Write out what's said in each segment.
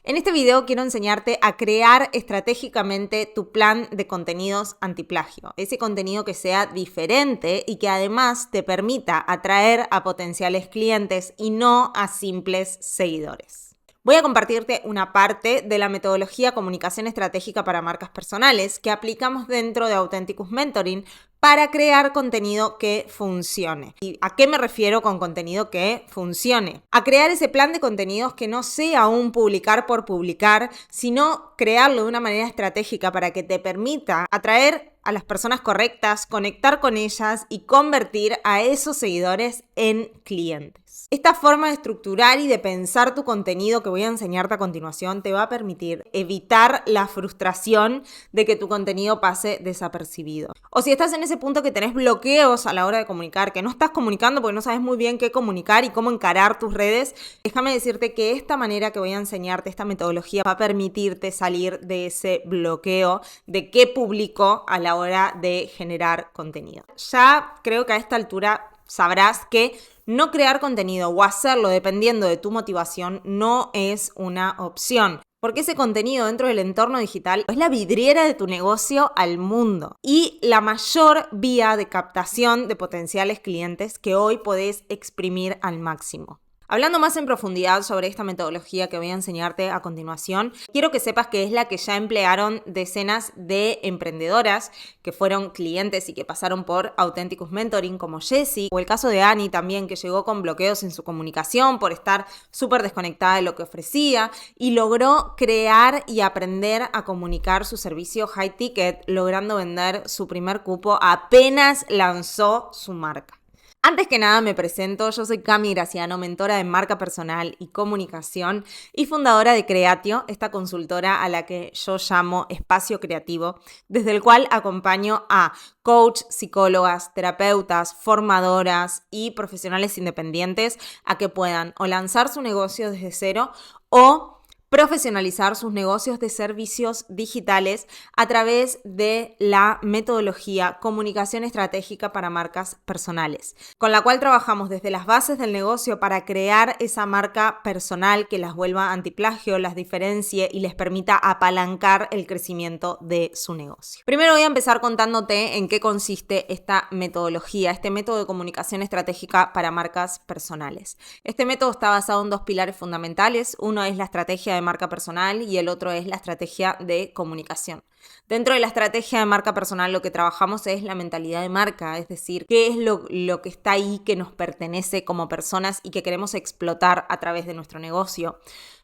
En este video quiero enseñarte a crear estratégicamente tu plan de contenidos antiplagio. Ese contenido que sea diferente y que además te permita atraer a potenciales clientes y no a simples seguidores. Voy a compartirte una parte de la metodología comunicación estratégica para marcas personales que aplicamos dentro de Authenticus Mentoring para crear contenido que funcione. ¿Y a qué me refiero con contenido que funcione? A crear ese plan de contenidos que no sea un publicar por publicar, sino crearlo de una manera estratégica para que te permita atraer a las personas correctas, conectar con ellas y convertir a esos seguidores en clientes. Esta forma de estructurar y de pensar tu contenido que voy a enseñarte a continuación te va a permitir evitar la frustración de que tu contenido pase desapercibido. O si estás en ese punto que tenés bloqueos a la hora de comunicar, que no estás comunicando porque no sabes muy bien qué comunicar y cómo encarar tus redes, déjame decirte que esta manera que voy a enseñarte, esta metodología, va a permitirte salir de ese bloqueo de qué publico a la hora de generar contenido. Ya creo que a esta altura sabrás que no crear contenido o hacerlo dependiendo de tu motivación no es una opción. Porque ese contenido dentro del entorno digital es la vidriera de tu negocio al mundo y la mayor vía de captación de potenciales clientes que hoy podés exprimir al máximo. Hablando más en profundidad sobre esta metodología que voy a enseñarte a continuación, quiero que sepas que es la que ya emplearon decenas de emprendedoras que fueron clientes y que pasaron por Authenticus Mentoring, como Jessie, o el caso de Annie también, que llegó con bloqueos en su comunicación por estar súper desconectada de lo que ofrecía y logró crear y aprender a comunicar su servicio high ticket, logrando vender su primer cupo apenas lanzó su marca. Antes que nada me presento, yo soy Cami Graciano, mentora de marca personal y comunicación y fundadora de Creatio, esta consultora a la que yo llamo espacio creativo, desde el cual acompaño a coach, psicólogas, terapeutas, formadoras y profesionales independientes a que puedan o lanzar su negocio desde cero o profesionalizar sus negocios de servicios digitales a través de la metodología Comunicación Estratégica para Marcas Personales, con la cual trabajamos desde las bases del negocio para crear esa marca personal que las vuelva antiplagio, las diferencie y les permita apalancar el crecimiento de su negocio. Primero voy a empezar contándote en qué consiste esta metodología, este método de comunicación estratégica para marcas personales. Este método está basado en dos pilares fundamentales. Uno es la estrategia de marca personal y el otro es la estrategia de comunicación. Dentro de la estrategia de marca personal lo que trabajamos es la mentalidad de marca, es decir, qué es lo que está ahí que nos pertenece como personas y que queremos explotar a través de nuestro negocio.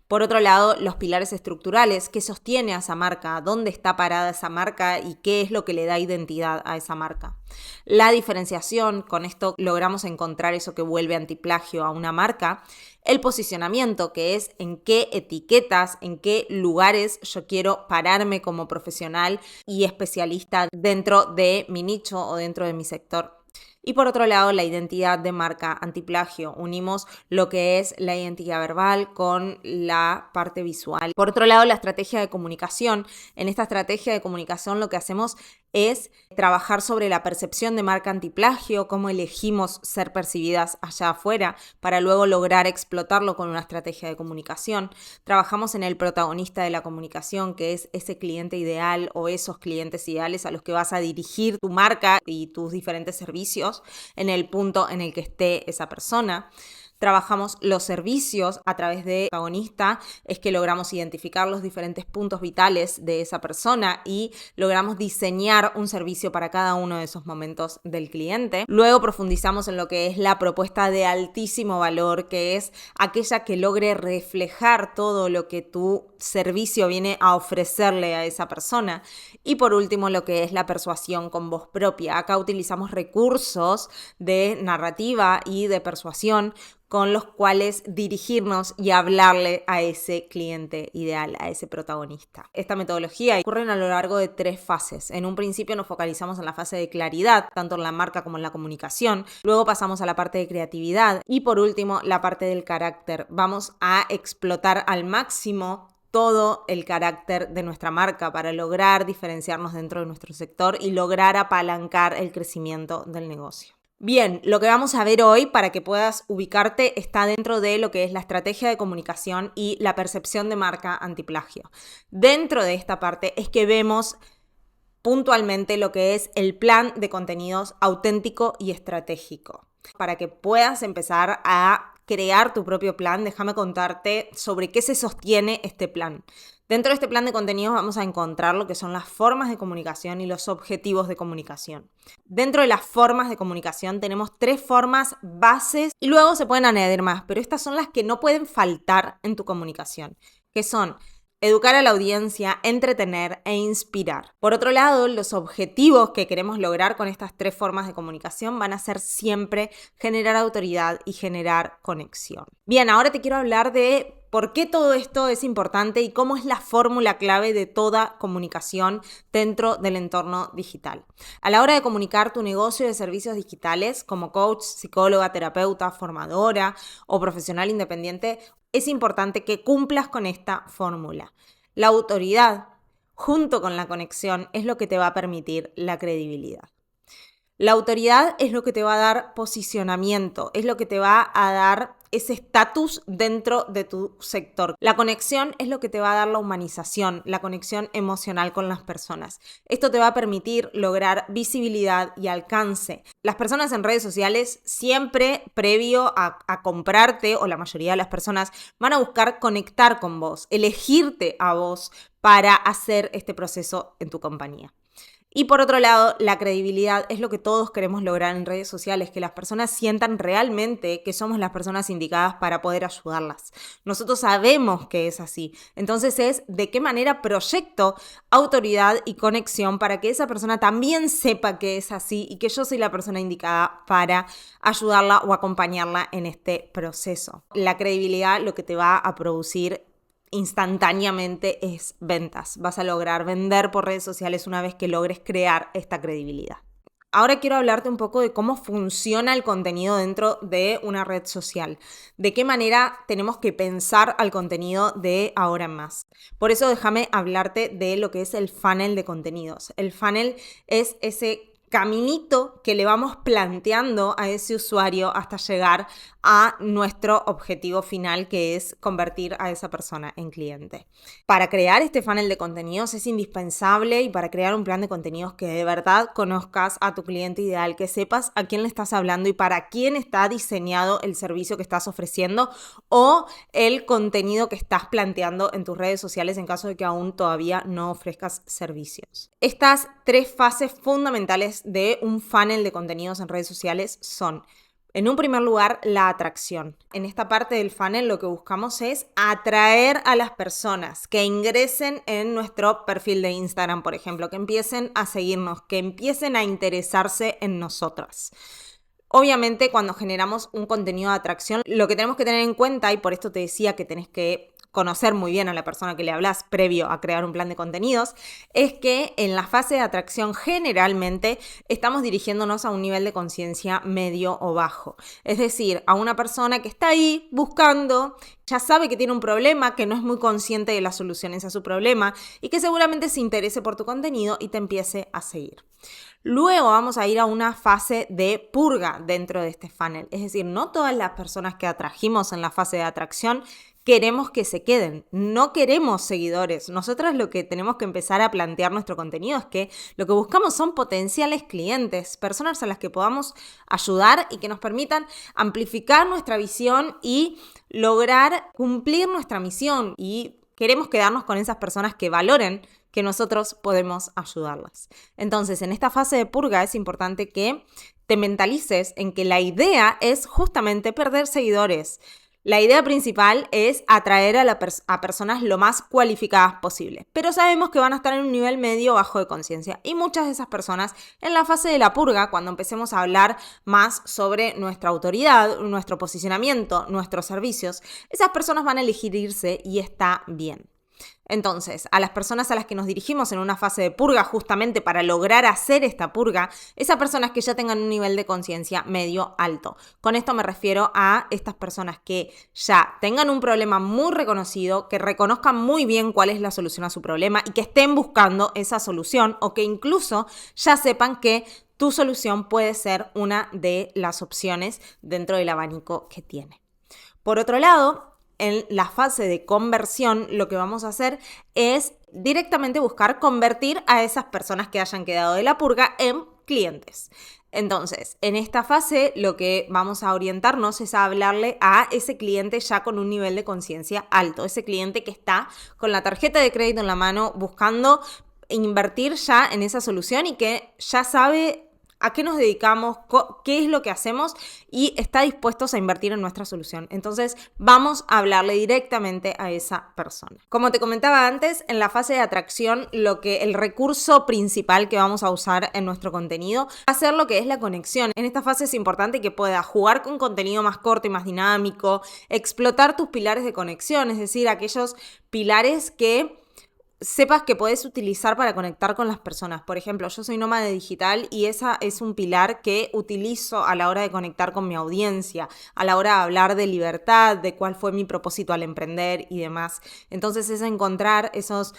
Por otro lado, los pilares estructurales, qué sostiene a esa marca, dónde está parada esa marca y qué es lo que le da identidad a esa marca. La diferenciación, con esto logramos encontrar eso que vuelve antiplagio a una marca. El posicionamiento, que es en qué etiquetas, en qué lugares yo quiero pararme como profesional y especialista dentro de mi nicho o dentro de mi sector. Y por otro lado, la identidad de marca antiplagio. Unimos lo que es la identidad verbal con la parte visual. Por otro lado, la estrategia de comunicación. En esta estrategia de comunicación lo que hacemos es trabajar sobre la percepción de marca antiplagio, cómo elegimos ser percibidas allá afuera para luego lograr explotarlo con una estrategia de comunicación. Trabajamos en el protagonista de la comunicación, que es ese cliente ideal o esos clientes ideales a los que vas a dirigir tu marca y tus diferentes servicios en el punto en el que esté esa persona. Trabajamos los servicios a través de protagonista, es que logramos identificar los diferentes puntos vitales de esa persona y logramos diseñar un servicio para cada uno de esos momentos del cliente. Luego profundizamos en lo que es la propuesta de altísimo valor, que es aquella que logre reflejar todo lo que tu servicio viene a ofrecerle a esa persona. Y por último, lo que es la persuasión con voz propia. Acá utilizamos recursos de narrativa y de persuasión con los cuales dirigirnos y hablarle a ese cliente ideal, a ese protagonista. Esta metodología ocurre a lo largo de 3 fases. En un principio nos focalizamos en la fase de claridad, tanto en la marca como en la comunicación. Luego pasamos a la parte de creatividad y por último la parte del carácter. Vamos a explotar al máximo todo el carácter de nuestra marca para lograr diferenciarnos dentro de nuestro sector y lograr apalancar el crecimiento del negocio. Bien, lo que vamos a ver hoy para que puedas ubicarte está dentro de lo que es la estrategia de comunicación y la percepción de marca antiplagio. Dentro de esta parte es que vemos puntualmente lo que es el plan de contenidos auténtico y estratégico. Para que puedas empezar a crear tu propio plan, déjame contarte sobre qué se sostiene este plan. Dentro de este plan de contenidos vamos a encontrar lo que son las formas de comunicación y los objetivos de comunicación. Dentro de las formas de comunicación tenemos 3 formas bases y luego se pueden añadir más, pero estas son las que no pueden faltar en tu comunicación, que son educar a la audiencia, entretener e inspirar. Por otro lado, los objetivos que queremos lograr con estas 3 formas de comunicación van a ser siempre generar autoridad y generar conexión. Bien, ahora te quiero hablar de por qué todo esto es importante y cómo es la fórmula clave de toda comunicación dentro del entorno digital. A la hora de comunicar tu negocio de servicios digitales como coach, psicóloga, terapeuta, formadora o profesional independiente, es importante que cumplas con esta fórmula. La autoridad, junto con la conexión, es lo que te va a permitir la credibilidad. La autoridad es lo que te va a dar posicionamiento, es lo que te va a dar ese estatus dentro de tu sector. La conexión es lo que te va a dar la humanización, la conexión emocional con las personas. Esto te va a permitir lograr visibilidad y alcance. Las personas en redes sociales siempre previo a comprarte, o la mayoría de las personas, van a buscar conectar con vos, elegirte a vos para hacer este proceso en tu compañía. Y por otro lado, la credibilidad es lo que todos queremos lograr en redes sociales, que las personas sientan realmente que somos las personas indicadas para poder ayudarlas. Nosotros sabemos que es así. Entonces es de qué manera proyecto autoridad y conexión para que esa persona también sepa que es así y que yo soy la persona indicada para ayudarla o acompañarla en este proceso. La credibilidad lo que te va a producir instantáneamente es ventas. Vas a lograr vender por redes sociales una vez que logres crear esta credibilidad. Ahora quiero hablarte un poco de cómo funciona el contenido dentro de una red social. De qué manera tenemos que pensar al contenido de ahora en más. Por eso déjame hablarte de lo que es el funnel de contenidos. El funnel es ese caminito que le vamos planteando a ese usuario hasta llegar a nuestro objetivo final, que es convertir a esa persona en cliente. Para crear este funnel de contenidos es indispensable, y para crear un plan de contenidos que de verdad conozcas a tu cliente ideal, que sepas a quién le estás hablando y para quién está diseñado el servicio que estás ofreciendo o el contenido que estás planteando en tus redes sociales en caso de que aún todavía no ofrezcas servicios. Estas 3 fases fundamentales de un funnel de contenidos en redes sociales son: en un primer lugar, la atracción. En esta parte del funnel lo que buscamos es atraer a las personas que ingresen en nuestro perfil de Instagram, por ejemplo, que empiecen a seguirnos, que empiecen a interesarse en nosotras. Obviamente, cuando generamos un contenido de atracción, lo que tenemos que tener en cuenta, y por esto te decía que tenés que conocer muy bien a la persona que le hablas previo a crear un plan de contenidos, es que en la fase de atracción generalmente estamos dirigiéndonos a un nivel de conciencia medio o bajo. Es decir, a una persona que está ahí buscando, ya sabe que tiene un problema, que no es muy consciente de las soluciones a su problema y que seguramente se interese por tu contenido y te empiece a seguir. Luego vamos a ir a una fase de purga dentro de este funnel. Es decir, no todas las personas que atrajimos en la fase de atracción queremos que se queden, no queremos seguidores. Nosotras lo que tenemos que empezar a plantear nuestro contenido es que lo que buscamos son potenciales clientes, personas a las que podamos ayudar y que nos permitan amplificar nuestra visión y lograr cumplir nuestra misión. Y queremos quedarnos con esas personas que valoren que nosotros podemos ayudarlas. Entonces, en esta fase de purga es importante que te mentalices en que la idea es justamente perder seguidores. La idea principal es atraer a personas lo más cualificadas posible, pero sabemos que van a estar en un nivel medio o bajo de conciencia y muchas de esas personas en la fase de la purga, cuando empecemos a hablar más sobre nuestra autoridad, nuestro posicionamiento, nuestros servicios, esas personas van a elegir irse y está bien. Entonces, a las personas a las que nos dirigimos en una fase de purga justamente para lograr hacer esta purga, esas personas que ya tengan un nivel de conciencia medio alto. Con esto me refiero a estas personas que ya tengan un problema muy reconocido, que reconozcan muy bien cuál es la solución a su problema y que estén buscando esa solución o que incluso ya sepan que tu solución puede ser una de las opciones dentro del abanico que tiene. Por otro lado, en la fase de conversión, lo que vamos a hacer es directamente buscar convertir a esas personas que hayan quedado de la purga en clientes. Entonces, en esta fase lo que vamos a orientarnos es a hablarle a ese cliente ya con un nivel de conciencia alto, ese cliente que está con la tarjeta de crédito en la mano buscando invertir ya en esa solución y que ya sabe a qué nos dedicamos, qué es lo que hacemos y está dispuesto a invertir en nuestra solución. Entonces, vamos a hablarle directamente a esa persona. Como te comentaba antes, en la fase de atracción, el recurso principal que vamos a usar en nuestro contenido va a ser lo que es la conexión. En esta fase es importante que puedas jugar con contenido más corto y más dinámico, explotar tus pilares de conexión, es decir, aquellos pilares que sepas que podés utilizar para conectar con las personas. Por ejemplo, yo soy nómada digital y esa es un pilar que utilizo a la hora de conectar con mi audiencia, a la hora de hablar de libertad, de cuál fue mi propósito al emprender y demás. Entonces es encontrar esos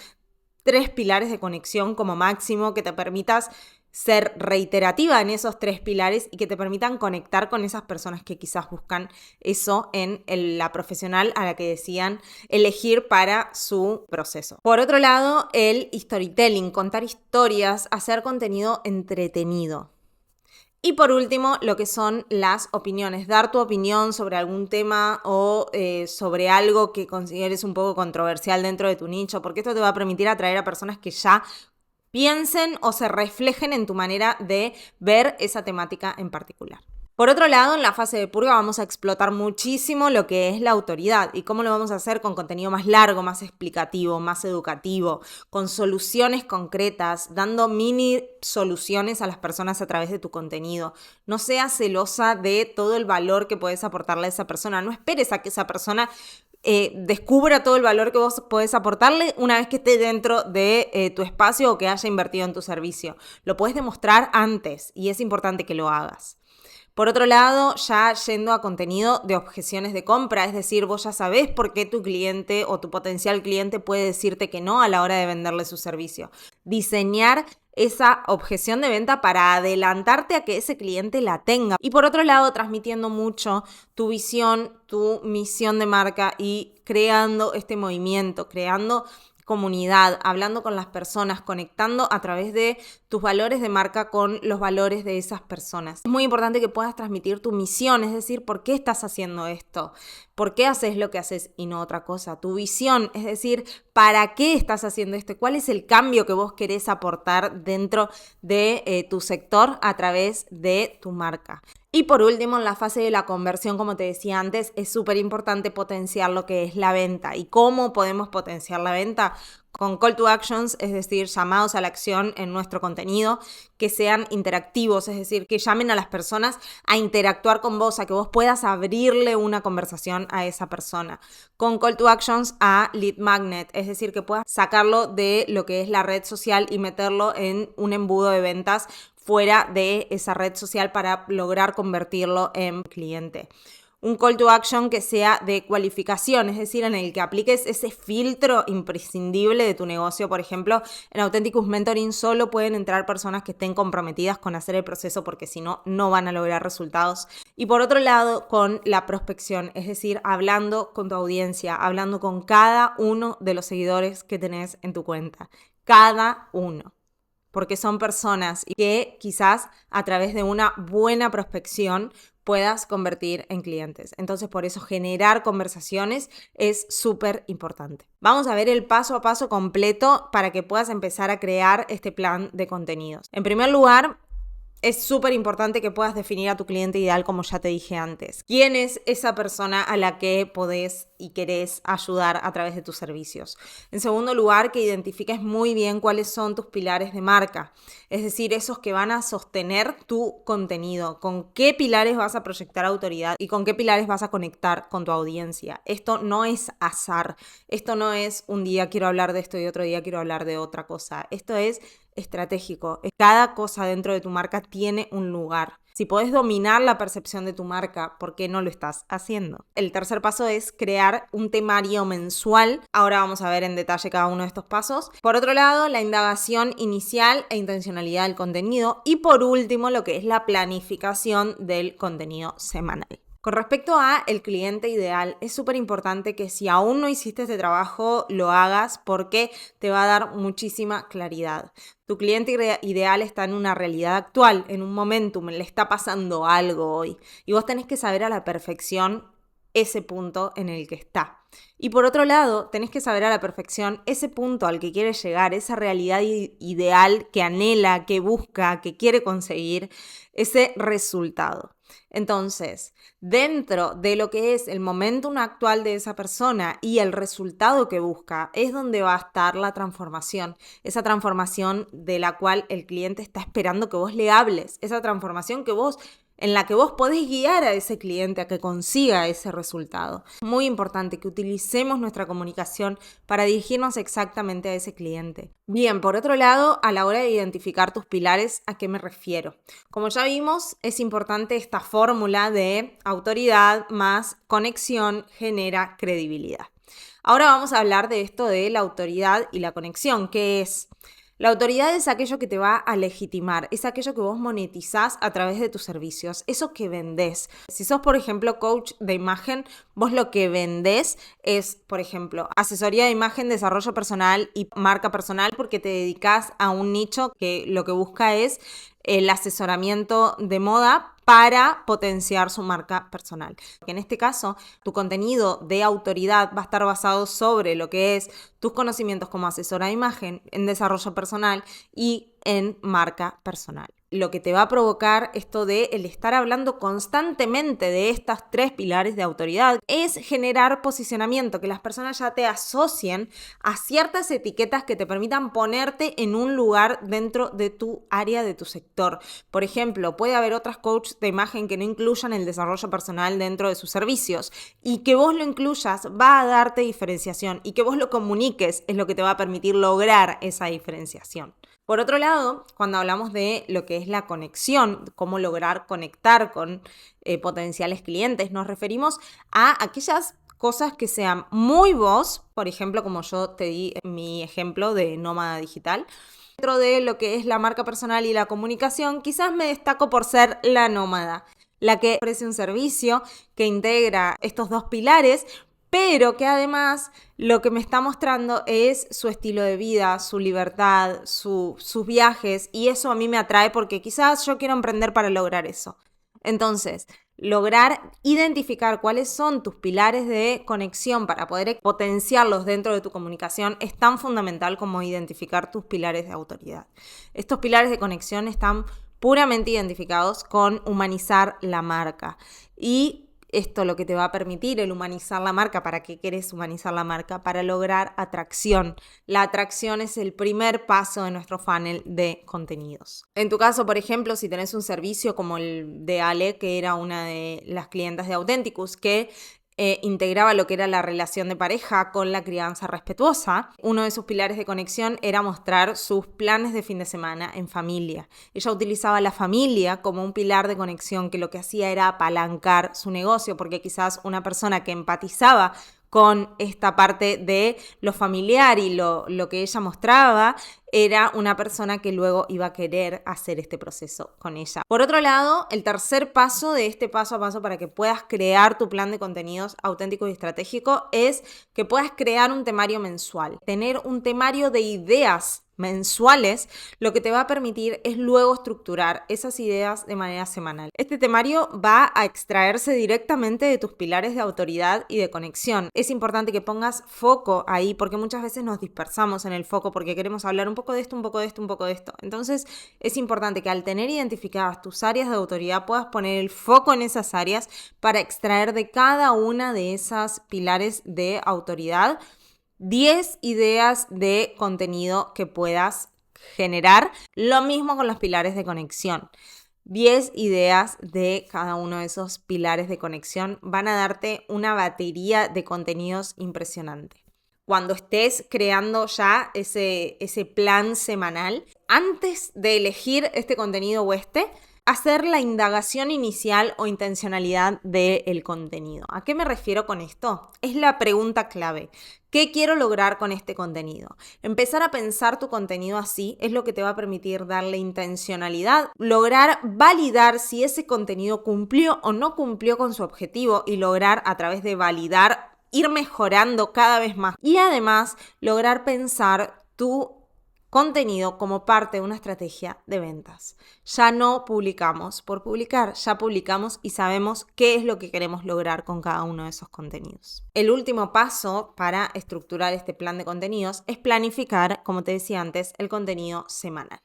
3 pilares de conexión como máximo que te permitas ser reiterativa en esos 3 pilares y que te permitan conectar con esas personas que quizás buscan eso en la profesional a la que decían elegir para su proceso. Por otro lado, el storytelling, contar historias, hacer contenido entretenido. Y por último, lo que son las opiniones, dar tu opinión sobre algún tema o sobre algo que consideres un poco controversial dentro de tu nicho, porque esto te va a permitir atraer a personas que ya piensen o se reflejen en tu manera de ver esa temática en particular. Por otro lado, en la fase de purga vamos a explotar muchísimo lo que es la autoridad. ¿Y cómo lo vamos a hacer? Con contenido más largo, más explicativo, más educativo, con soluciones concretas, dando mini soluciones a las personas a través de tu contenido. No seas celosa de todo el valor que puedes aportarle a esa persona. No esperes a que esa persona descubra todo el valor que vos podés aportarle una vez que esté dentro de tu espacio o que haya invertido en tu servicio. Lo podés demostrar antes y es importante que lo hagas. Por otro lado, ya yendo a contenido de objeciones de compra, es decir, vos ya sabés por qué tu cliente o tu potencial cliente puede decirte que no a la hora de venderle su servicio. Diseñar esa objeción de venta para adelantarte a que ese cliente la tenga. Y por otro lado, transmitiendo mucho tu visión, tu misión de marca y creando este movimiento, creando comunidad, hablando con las personas, conectando a través de tus valores de marca con los valores de esas personas. Es muy importante que puedas transmitir tu misión, es decir, ¿por qué estás haciendo esto? ¿Por qué haces lo que haces y no otra cosa? Tu visión, es decir, ¿para qué estás haciendo esto? ¿Cuál es el cambio que vos querés aportar dentro de tu sector a través de tu marca? Y por último, en la fase de la conversión, como te decía antes, es súper importante potenciar lo que es la venta. ¿Y cómo podemos potenciar la venta? Con call to actions, es decir, llamados a la acción en nuestro contenido, que sean interactivos, es decir, que llamen a las personas a interactuar con vos, a que vos puedas abrirle una conversación a esa persona. Con call to actions a lead magnet, es decir, que puedas sacarlo de lo que es la red social y meterlo en un embudo de ventas fuera de esa red social para lograr convertirlo en cliente. Un call to action que sea de cualificación, es decir, en el que apliques ese filtro imprescindible de tu negocio. Por ejemplo, en Authenticus Mentoring solo pueden entrar personas que estén comprometidas con hacer el proceso porque si no, no van a lograr resultados. Y por otro lado, con la prospección, es decir, hablando con tu audiencia, hablando con cada uno de los seguidores que tenés en tu cuenta. Cada uno. Porque son personas que quizás a través de una buena prospección puedas convertir en clientes. Entonces, por eso generar conversaciones es súper importante. Vamos a ver el paso a paso completo para que puedas empezar a crear este plan de contenidos. En primer lugar, es súper importante que puedas definir a tu cliente ideal, como ya te dije antes. ¿Quién es esa persona a la que podés y querés ayudar a través de tus servicios? En segundo lugar, que identifiques muy bien cuáles son tus pilares de marca. Es decir, esos que van a sostener tu contenido. Con qué pilares vas a proyectar autoridad y con qué pilares vas a conectar con tu audiencia. Esto no es azar. Esto no es un día quiero hablar de esto y otro día quiero hablar de otra cosa. Esto es estratégico. Cada cosa dentro de tu marca tiene un lugar. Si podés dominar la percepción de tu marca, ¿por qué no lo estás haciendo? El tercer paso es crear un temario mensual. Ahora vamos a ver en detalle cada uno de estos pasos. Por otro lado, la indagación inicial e intencionalidad del contenido. Y por último, lo que es la planificación del contenido semanal. Con respecto a el cliente ideal, es súper importante que si aún no hiciste este trabajo, lo hagas porque te va a dar muchísima claridad. Tu cliente ideal está en una realidad actual, en un momentum, le está pasando algo hoy. Y vos tenés que saber a la perfección ese punto en el que está. Y por otro lado, tenés que saber a la perfección ese punto al que quiere llegar, esa realidad ideal que anhela, que busca, que quiere conseguir, ese resultado. Entonces, dentro de lo que es el momentum actual de esa persona y el resultado que busca, es donde va a estar la transformación. Esa transformación de la cual el cliente está esperando que vos le hables. Esa transformación en la que vos podés guiar a ese cliente a que consiga ese resultado. Muy importante que utilicemos nuestra comunicación para dirigirnos exactamente a ese cliente. Bien, por otro lado, a la hora de identificar tus pilares, ¿a qué me refiero? Como ya vimos, es importante esta fórmula de autoridad más conexión genera credibilidad. Ahora vamos a hablar de esto de la autoridad y la conexión, que es... La autoridad es aquello que te va a legitimar, es aquello que vos monetizás a través de tus servicios, eso que vendés. Si sos, por ejemplo, coach de imagen, vos lo que vendés es, por ejemplo, asesoría de imagen, desarrollo personal y marca personal porque te dedicás a un nicho que lo que busca es el asesoramiento de moda para potenciar su marca personal. En este caso, tu contenido de autoridad va a estar basado sobre lo que es tus conocimientos como asesora de imagen, en desarrollo personal y en marca personal. Lo que te va a provocar esto de el estar hablando constantemente de estas tres pilares de autoridad es generar posicionamiento, que las personas ya te asocien a ciertas etiquetas que te permitan ponerte en un lugar dentro de tu área, de tu sector. Por ejemplo, puede haber otras coaches de imagen que no incluyan el desarrollo personal dentro de sus servicios y que vos lo incluyas va a darte diferenciación y que vos lo comuniques es lo que te va a permitir lograr esa diferenciación. Por otro lado, cuando hablamos de lo que es la conexión, cómo lograr conectar con potenciales clientes, nos referimos a aquellas cosas que sean muy vos, por ejemplo, como yo te di mi ejemplo de nómada digital. Dentro de lo que es la marca personal y la comunicación, quizás me destaco por ser la nómada, la que ofrece un servicio que integra estos dos pilares, pero que además lo que me está mostrando es su estilo de vida, su libertad, sus viajes, y eso a mí me atrae porque quizás yo quiero emprender para lograr eso. Entonces, lograr identificar cuáles son tus pilares de conexión para poder potenciarlos dentro de tu comunicación es tan fundamental como identificar tus pilares de autoridad. Estos pilares de conexión están puramente identificados con humanizar la marca y esto lo que te va a permitir el humanizar la marca. ¿Para qué querés humanizar la marca? Para lograr atracción. La atracción es el primer paso de nuestro funnel de contenidos. En tu caso, por ejemplo, si tenés un servicio como el de Ale, que era una de las clientas de Authenticus, que integraba lo que era la relación de pareja con la crianza respetuosa. Uno de sus pilares de conexión era mostrar sus planes de fin de semana en familia. Ella utilizaba la familia como un pilar de conexión que lo que hacía era apalancar su negocio, porque quizás una persona que empatizaba con esta parte de lo familiar y lo que ella mostraba, era una persona que luego iba a querer hacer este proceso con ella. Por otro lado, el tercer paso de este paso a paso para que puedas crear tu plan de contenidos auténtico y estratégico es que puedas crear un temario mensual. Tener un temario de ideas mensuales, lo que te va a permitir es luego estructurar esas ideas de manera semanal. Este temario va a extraerse directamente de tus pilares de autoridad y de conexión. Es importante que pongas foco ahí porque muchas veces nos dispersamos en el foco porque queremos hablar un poco de esto, un poco de esto, un poco de esto. Entonces es importante que al tener identificadas tus áreas de autoridad puedas poner el foco en esas áreas para extraer de cada una de esas pilares de autoridad 10 ideas de contenido que puedas generar. Lo mismo con los pilares de conexión. 10 ideas de cada uno de esos pilares de conexión van a darte una batería de contenidos impresionante. Cuando estés creando ya ese plan semanal, antes de elegir este contenido o hacer la indagación inicial o intencionalidad del contenido. ¿A qué me refiero con esto? Es la pregunta clave. ¿Qué quiero lograr con este contenido? Empezar a pensar tu contenido así es lo que te va a permitir darle intencionalidad, lograr validar si ese contenido cumplió o no cumplió con su objetivo y lograr a través de validar ir mejorando cada vez más y además lograr pensar tu contenido como parte de una estrategia de ventas. Ya no publicamos por publicar, ya publicamos y sabemos qué es lo que queremos lograr con cada uno de esos contenidos. El último paso para estructurar este plan de contenidos es planificar, como te decía antes, el contenido semanal.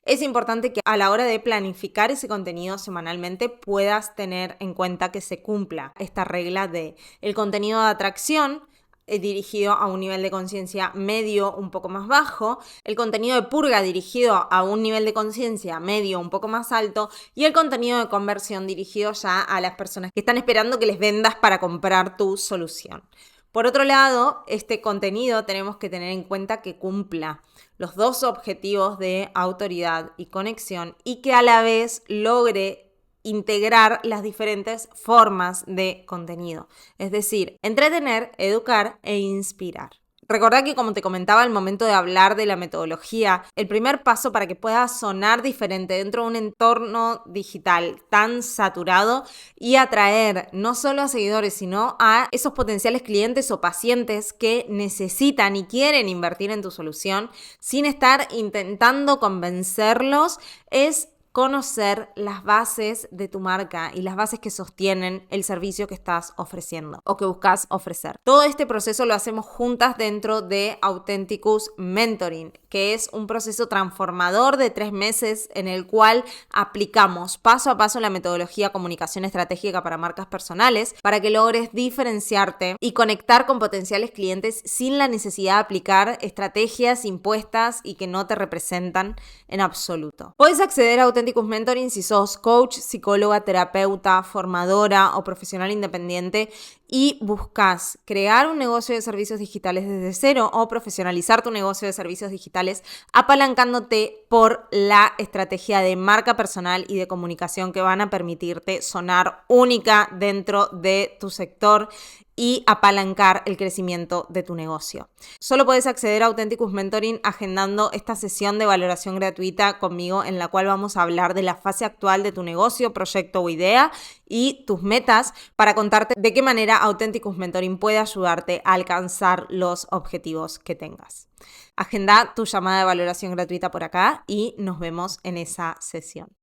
Es importante que a la hora de planificar ese contenido semanalmente puedas tener en cuenta que se cumpla esta regla de el contenido de atracción dirigido a un nivel de conciencia medio un poco más bajo, el contenido de purga dirigido a un nivel de conciencia medio un poco más alto y el contenido de conversión dirigido ya a las personas que están esperando que les vendas para comprar tu solución. Por otro lado, este contenido tenemos que tener en cuenta que cumpla los dos objetivos de autoridad y conexión y que a la vez logre integrar las diferentes formas de contenido, es decir, entretener, educar e inspirar. Recordá que, como te comentaba al momento de hablar de la metodología, el primer paso para que pueda sonar diferente dentro de un entorno digital tan saturado y atraer no solo a seguidores, sino a esos potenciales clientes o pacientes que necesitan y quieren invertir en tu solución sin estar intentando convencerlos, es conocer las bases de tu marca y las bases que sostienen el servicio que estás ofreciendo o que buscas ofrecer. Todo este proceso lo hacemos juntas dentro de Authenticus Mentoring, que es un proceso transformador de 3 meses en el cual aplicamos paso a paso la metodología comunicación estratégica para marcas personales para que logres diferenciarte y conectar con potenciales clientes sin la necesidad de aplicar estrategias impuestas y que no te representan en absoluto. Puedes acceder a Authenticus Mentoring si sos coach, psicóloga, terapeuta, formadora o profesional independiente y buscas crear un negocio de servicios digitales desde cero o profesionalizar tu negocio de servicios digitales apalancándote por la estrategia de marca personal y de comunicación que van a permitirte sonar única dentro de tu sector y apalancar el crecimiento de tu negocio. Solo puedes acceder a Authenticus Mentoring agendando esta sesión de valoración gratuita conmigo en la cual vamos a hablar de la fase actual de tu negocio, proyecto o idea y tus metas para contarte de qué manera Authenticus Mentoring puede ayudarte a alcanzar los objetivos que tengas. Agenda tu llamada de valoración gratuita por acá y nos vemos en esa sesión.